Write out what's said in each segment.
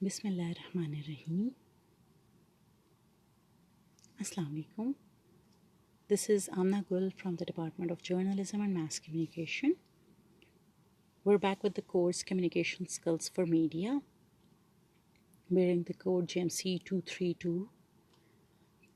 Bismillahirrahmanirrahim. Assalamu alaikum. This is Amna Gul from the Department of Journalism and Mass Communication. We're back with the course Communication Skills for Media, bearing the code GMC 232.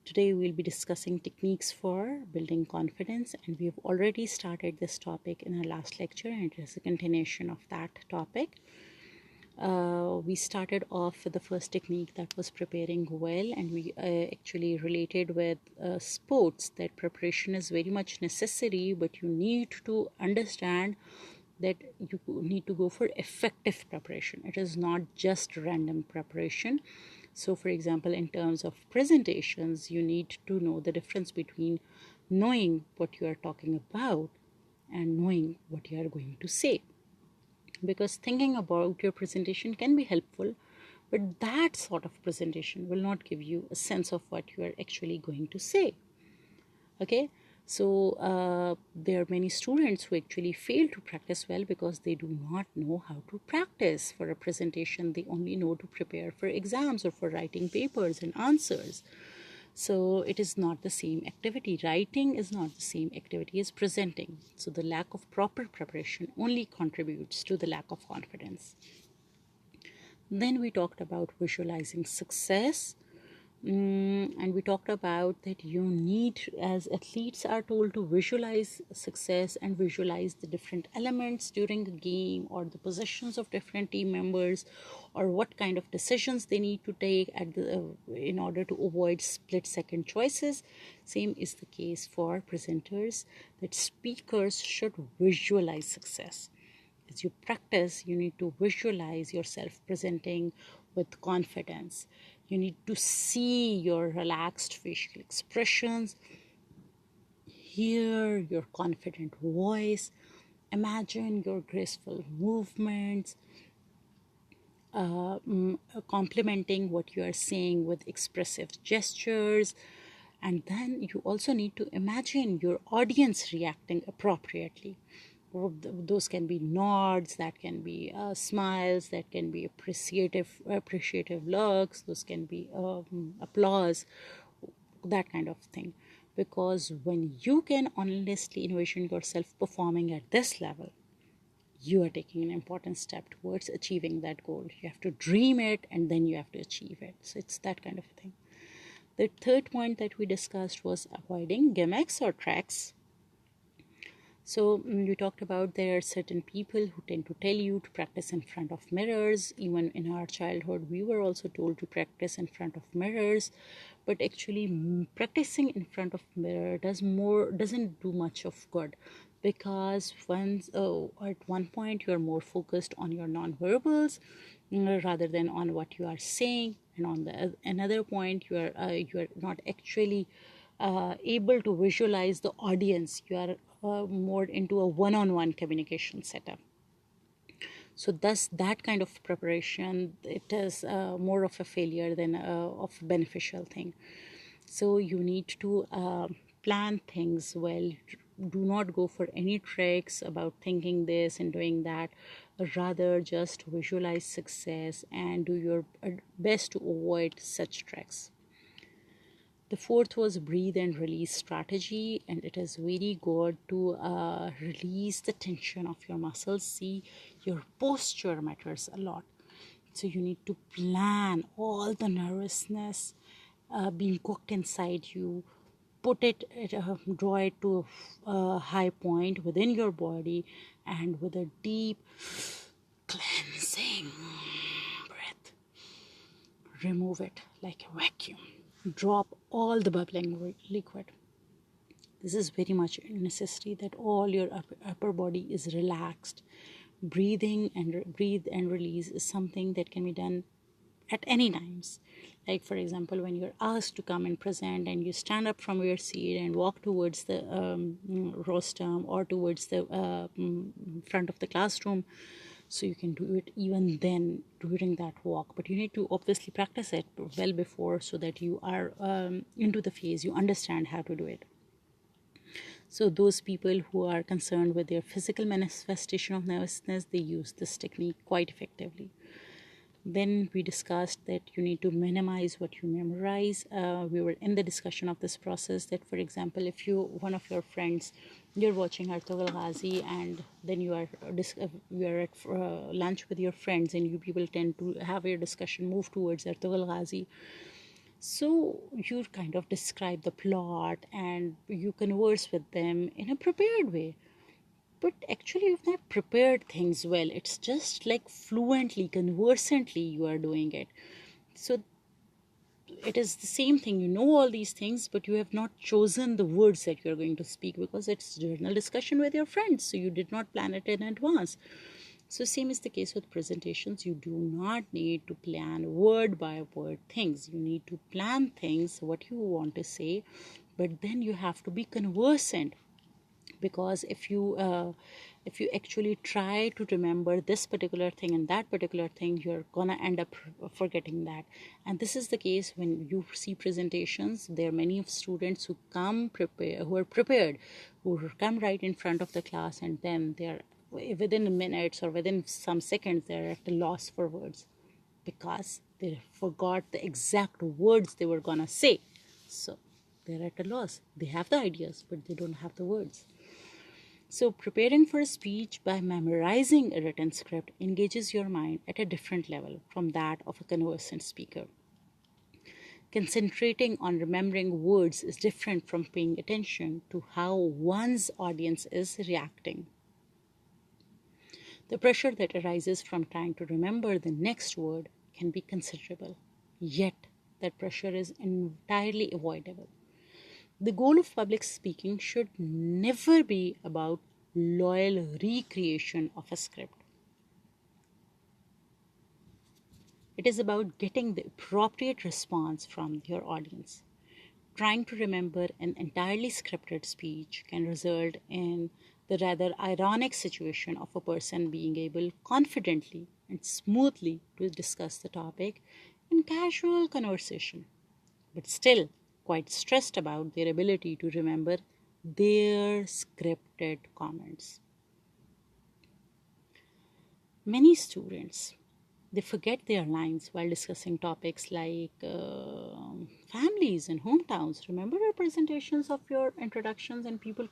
Today we'll be discussing techniques for building confidence, and we've already started this topic in our last lecture, and it is a continuation of that topic. We started off with the first technique, that was preparing well, and we actually related with sports that preparation is very much necessary, but you need to understand that you need to go for effective preparation. It is not just random preparation. So for example, in terms of presentations, you need to know the difference between knowing what you are talking about and knowing what you are going to say, because thinking about your presentation can be helpful, but that sort of presentation will not give you a sense of what you are actually going to say. Okay, so there are many students who actually fail to practice well because they do not know how to practice for a presentation. They only know to prepare for exams or for writing papers and answers. So it is not the same activity. Writing is not the same activity as presenting. So the lack of proper preparation only contributes to the lack of confidence. Then we talked about visualizing success. And we talked about that you need, as athletes are told, to visualize success and visualize the different elements during a game, or the positions of different team members, or what kind of decisions they need to take in order to avoid split-second choices. Same is the case for presenters, that speakers should visualize success. As you practice, you need to visualize yourself presenting with confidence. You need to see your relaxed facial expressions, hear your confident voice, imagine your graceful movements, complementing what you are saying with expressive gestures. And then you also need to imagine your audience reacting appropriately. Those can be nods, that can be smiles, that can be appreciative looks, those can be applause, that kind of thing. Because when you can honestly envision yourself performing at this level, you are taking an important step towards achieving that goal. You have to dream it, and then you have to achieve it. So it's that kind of thing. The third point that we discussed was avoiding gimmicks or tricks. So we talked about there are certain people who tend to tell you to practice in front of mirrors. Even in our childhood, we were also told to practice in front of mirrors, but actually practicing in front of mirror doesn't do much of good, because at one point you are more focused on your non-verbals rather than on what you are saying, and on the another point you are not actually able to visualize the audience. You are more into a one-on-one communication setup. So thus that kind of preparation, it is more of a failure than of a beneficial thing. So you need to plan things well. Do not go for any tricks about thinking this and doing that. Rather, just visualize success and do your best to avoid such tricks. The fourth was breathe and release strategy, and it is very good to release the tension of your muscles. See, your posture matters a lot. So you need to plan all the nervousness being cooked inside you, draw it to a high point within your body, and with a deep cleansing breath, remove it like a vacuum. Drop all the bubbling liquid. This is very much a necessity, that all your upper body is relaxed. Breathe and release is something that can be done at any times. Like for example, when you're asked to come and present, and you stand up from your seat and walk towards the rostrum or towards the front of the classroom. So you can do it even then during that walk, but you need to obviously practice it well before, so that you are into the phase, you understand how to do it. So those people who are concerned with their physical manifestation of nervousness, they use this technique quite effectively. Then we discussed that you need to minimize what you memorize. We were in the discussion of this process that, for example, if one of your friends, you're watching Artugal Ghazi, and then you are at lunch with your friends, and you people tend to have your discussion move towards Artugal Ghazi. So you kind of describe the plot and you converse with them in a prepared way. But actually, you've not prepared things well. It's just like fluently, conversantly, you are doing it. So it is the same thing. You know all these things, but you have not chosen the words that you're going to speak because it's journal discussion with your friends. So you did not plan it in advance. So same is the case with presentations. You do not need to plan word by word things. You need to plan things, what you want to say, but then you have to be conversant, because if you actually try to remember this particular thing and that particular thing, you're gonna end up forgetting that. And this is the case when you see presentations. There are many of students who who are prepared, who come right in front of the class, and then they're within minutes or within some seconds they're at a loss for words because they forgot the exact words they were gonna say. So they're at a loss. They have the ideas, but they don't have the words. So, preparing for a speech by memorizing a written script engages your mind at a different level from that of a conversant speaker. Concentrating on remembering words is different from paying attention to how one's audience is reacting. The pressure that arises from trying to remember the next word can be considerable, yet, that pressure is entirely avoidable. The goal of public speaking should never be about loyal recreation of a script. It is about getting the appropriate response from your audience. Trying to remember an entirely scripted speech can result in the rather ironic situation of a person being able confidently and smoothly to discuss the topic in casual conversation, but still quite stressed about their ability to remember their scripted comments. Many students, they forget their lines while discussing topics like families and hometowns. Remember your presentations of your introductions, and people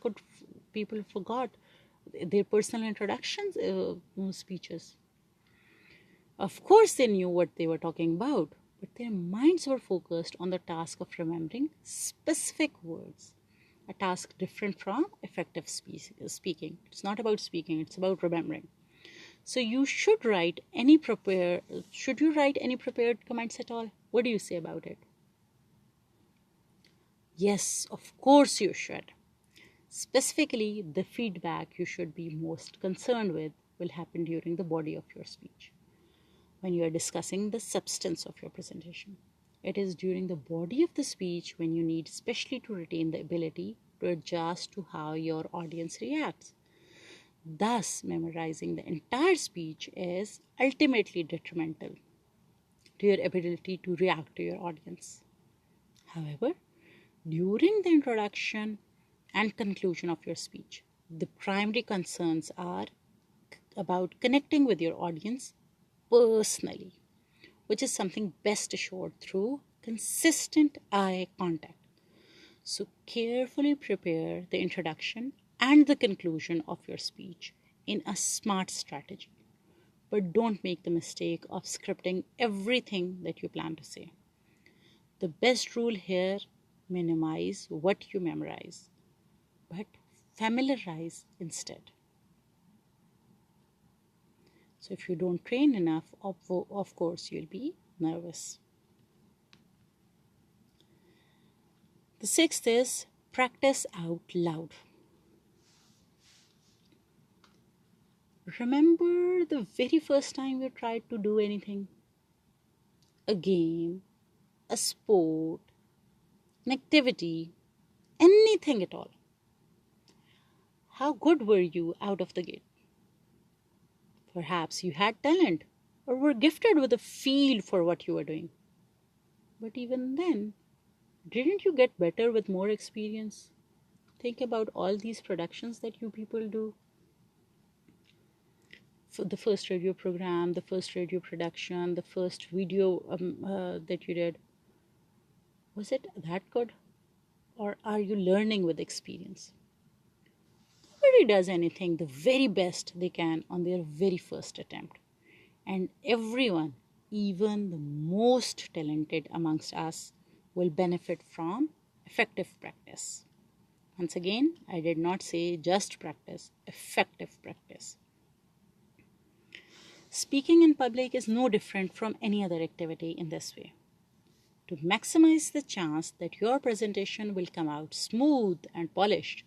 forgot their personal introductions speeches. Of course, they knew what they were talking about, but their minds were focused on the task of remembering specific words, a task different from effective speaking. It's not about speaking, it's about remembering. So should you write any prepared comments at all? What do you say about it? Yes, of course you should. Specifically, the feedback you should be most concerned with will happen during the body of your speech, when you are discussing the substance of your presentation. It is during the body of the speech when you need especially to retain the ability to adjust to how your audience reacts. Thus, memorizing the entire speech is ultimately detrimental to your ability to react to your audience. However, during the introduction and conclusion of your speech, the primary concerns are about connecting with your audience personally, which is something best assured through consistent eye contact. So, carefully prepare the introduction and the conclusion of your speech in a smart strategy. But don't make the mistake of scripting everything that you plan to say. The best rule here: minimize what you memorize, but familiarize instead. So, if you don't train enough, of course, you'll be nervous. The sixth is practice out loud. Remember the very first time you tried to do anything? A game, a sport, an activity, anything at all. How good were you out of the gate? Perhaps you had talent or were gifted with a feel for what you were doing. But even then, didn't you get better with more experience? Think about all these productions that you people do. for the first radio program, the first radio production, the first video that you did, was it that good? Or are you learning with experience? Nobody does anything the very best they can on their very first attempt. And everyone, even the most talented amongst us, will benefit from effective practice. Once again, I did not say just practice, effective practice. Speaking in public is no different from any other activity in this way. To maximize the chance that your presentation will come out smooth and polished,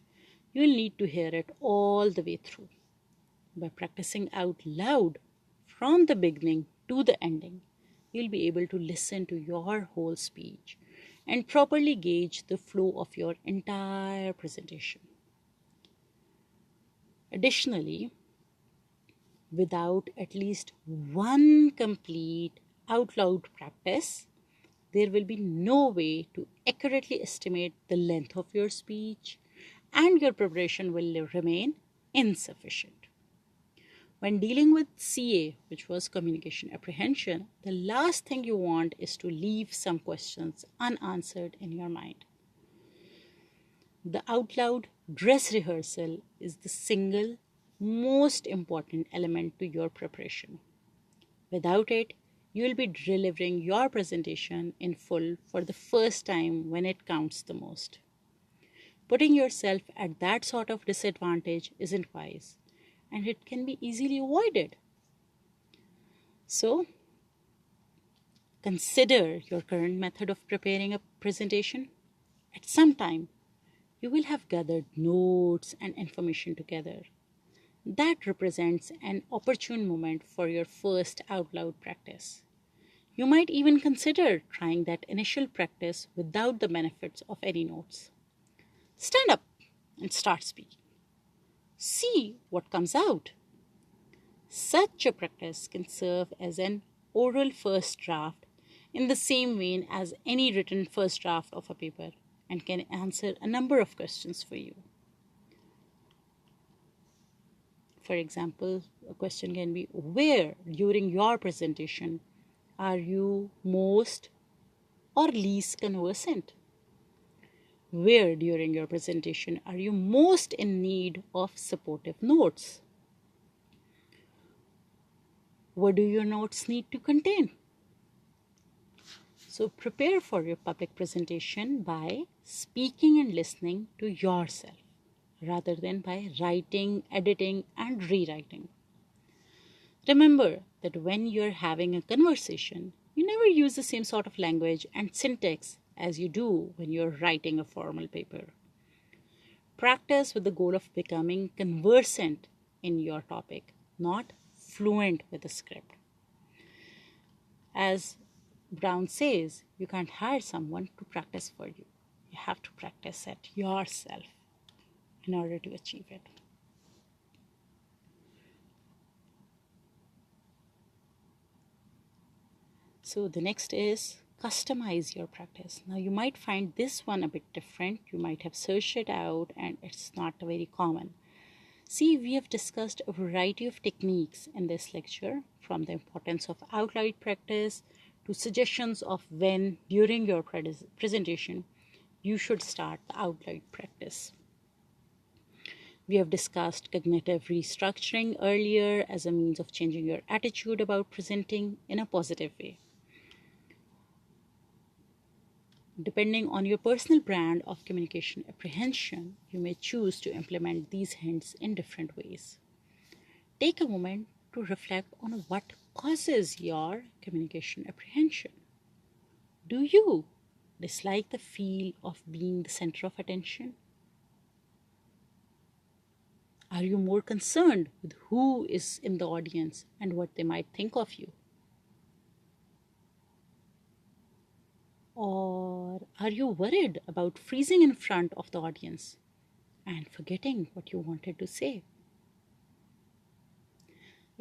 you will need to hear it all the way through. By practicing out loud from the beginning to the ending, you'll be able to listen to your whole speech and properly gauge the flow of your entire presentation. Additionally, without at least one complete out loud practice, there will be no way to accurately estimate the length of your speech, and your preparation will remain insufficient. When dealing with CA, which was communication apprehension, the last thing you want is to leave some questions unanswered in your mind. The out loud dress rehearsal is the single most important element to your preparation. Without it, you will be delivering your presentation in full for the first time when it counts the most. Putting yourself at that sort of disadvantage isn't wise, and it can be easily avoided. So, consider your current method of preparing a presentation. At some time, you will have gathered notes and information together. That represents an opportune moment for your first out loud practice. You might even consider trying that initial practice without the benefits of any notes. Stand up and start speaking. See what comes out. Such a practice can serve as an oral first draft in the same vein as any written first draft of a paper, and can answer a number of questions for you. For example, a question can be, where during your presentation are you most or least conversant? Where during your presentation are you most in need of supportive notes? What do your notes need to contain? So prepare for your public presentation by speaking and listening to yourself, rather than by writing, editing, and rewriting. Remember that when you're having a conversation, you never use the same sort of language and syntax as you do when you're writing a formal paper. Practice with the goal of becoming conversant in your topic, not fluent with the script. As Brown says, you can't hire someone to practice for you. You have to practice it yourself in order to achieve it. So the next is customize your practice. Now you might find this one a bit different. You might have searched it out and it's not very common. See, we have discussed a variety of techniques in this lecture, from the importance of out loud practice to suggestions of when during your presentation you should start the out loud practice. We have discussed cognitive restructuring earlier as a means of changing your attitude about presenting in a positive way. Depending on your personal brand of communication apprehension, you may choose to implement these hints in different ways. Take a moment to reflect on what causes your communication apprehension. Do you dislike the feel of being the center of attention? Are you more concerned with who is in the audience and what they might think of you? Or are you worried about freezing in front of the audience and forgetting what you wanted to say?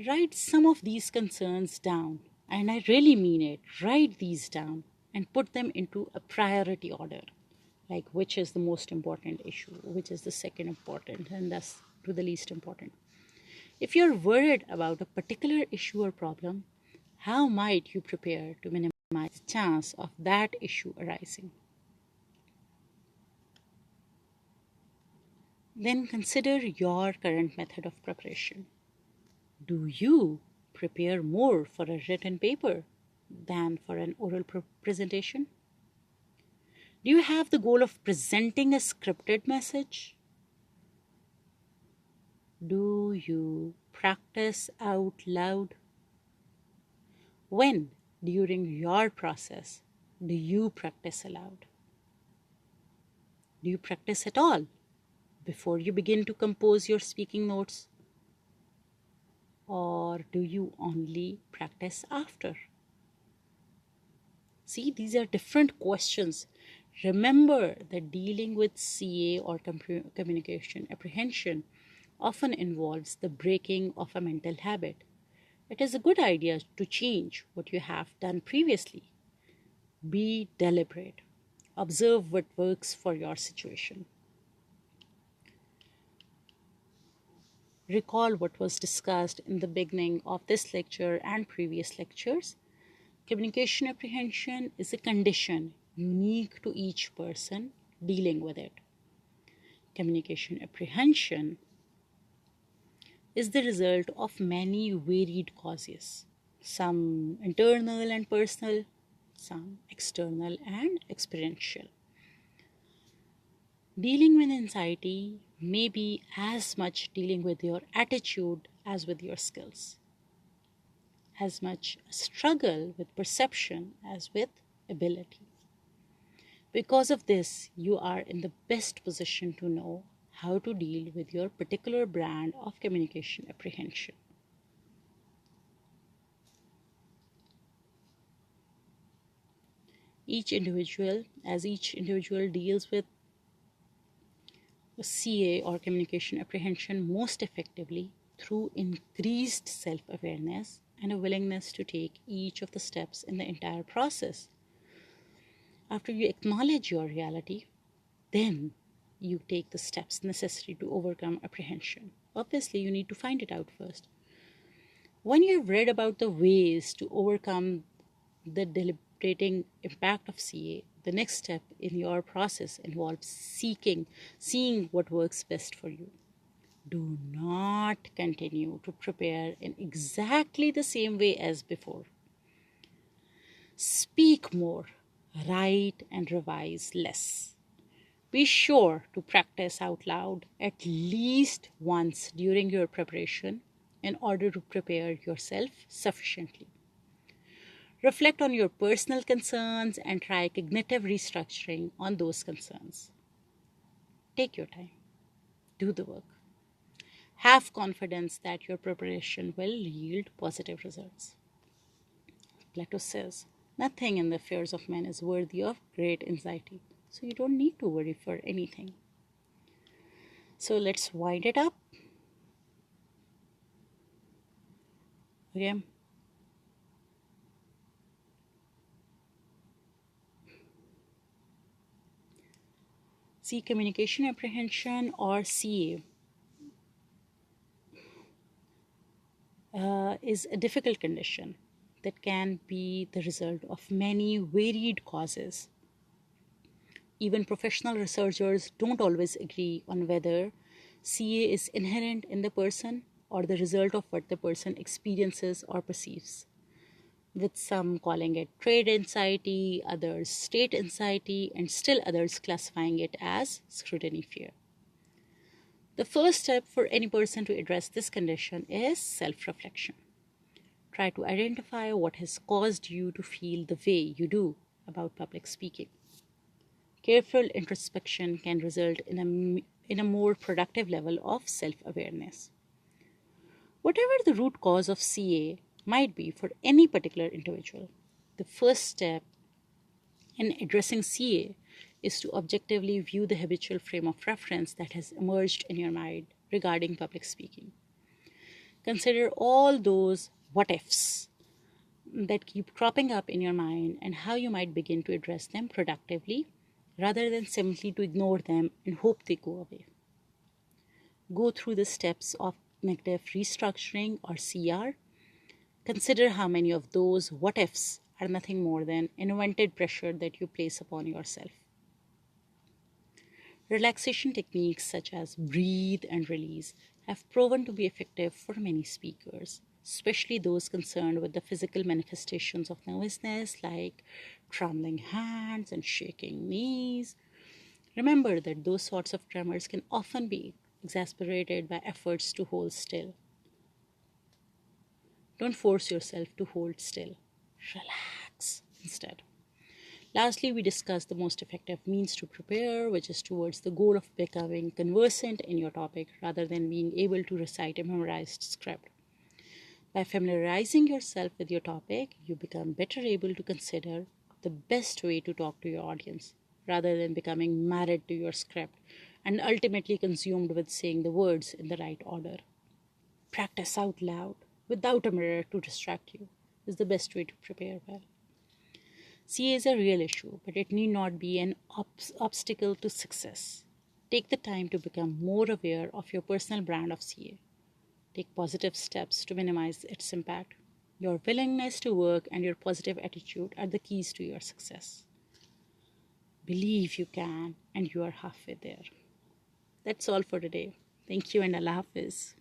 Write some of these concerns down, and I really mean it. Write these down and put them into a priority order, like which is the most important issue, which is the second important, and thus to the least important. If you're worried about a particular issue or problem, how might you prepare to minimize the chance of that issue arising? Then consider your current method of preparation. Do you prepare more for a written paper than for an oral presentation? Do you have the goal of presenting a scripted message? Do you practice out loud? When, during your process, do you practice aloud? Do you practice at all before you begin to compose your speaking notes? Or do you only practice after? See, these are different questions. Remember that dealing with CA or communication apprehension often involves the breaking of a mental habit. It is a good idea to change what you have done previously. Be deliberate. Observe what works for your situation. Recall what was discussed in the beginning of this lecture and previous lectures. Communication apprehension is a condition unique to each person dealing with it. Communication apprehension is the result of many varied causes, some internal and personal, some external and experiential. Dealing with anxiety may be as much dealing with your attitude as with your skills, as much a struggle with perception as with ability. Because of this, you are in the best position to know how to deal with your particular brand of communication apprehension. Each individual deals with CA or communication apprehension most effectively through increased self-awareness and a willingness to take each of the steps in the entire process. After you acknowledge your reality, then you take the steps necessary to overcome apprehension. Obviously, you need to find it out first. When you've read about the ways to overcome the debilitating impact of CA, the next step in your process involves seeing what works best for you. Do not continue to prepare in exactly the same way as before. Speak more, write and revise less. Be sure to practice out loud at least once during your preparation in order to prepare yourself sufficiently. Reflect on your personal concerns and try cognitive restructuring on those concerns. Take your time. Do the work. Have confidence that your preparation will yield positive results. Plato says, nothing in the affairs of men is worthy of great anxiety, so you don't need to worry for anything. So let's wind it up. Okay. See, communication apprehension or CA is a difficult condition that can be the result of many varied causes. Even professional researchers don't always agree on whether CA is inherent in the person or the result of what the person experiences or perceives, with some calling it trait anxiety, others state anxiety, and still others classifying it as scrutiny fear. The first step for any person to address this condition is self-reflection. Try to identify what has caused you to feel the way you do about public speaking. Careful introspection can result in a more productive level of self-awareness. Whatever the root cause of CA might be for any particular individual, the first step in addressing CA is to objectively view the habitual frame of reference that has emerged in your mind regarding public speaking. Consider all those what ifs that keep cropping up in your mind and how you might begin to address them productively rather than simply to ignore them and hope they go away. Go through the steps of cognitive restructuring or CR, consider how many of those what ifs are nothing more than invented pressure that you place upon yourself. Relaxation techniques such as breathe and release have proven to be effective for many speakers, especially those concerned with the physical manifestations of nervousness like trembling hands and shaking knees. Remember that those sorts of tremors can often be exacerbated by efforts to hold still. Don't force yourself to hold still. Relax instead. Lastly, we discussed the most effective means to prepare, which is towards the goal of becoming conversant in your topic rather than being able to recite a memorized script. By familiarizing yourself with your topic, you become better able to consider the best way to talk to your audience rather than becoming married to your script and ultimately consumed with saying the words in the right order. Practice out loud without a mirror to distract you is the best way to prepare well. CA is a real issue, but it need not be an obstacle to success. Take the time to become more aware of your personal brand of CA. Take positive steps to minimize its impact. Your willingness to work and your positive attitude are the keys to your success. Believe you can, and you are halfway there. That's all for today. Thank you and Allah Hafiz.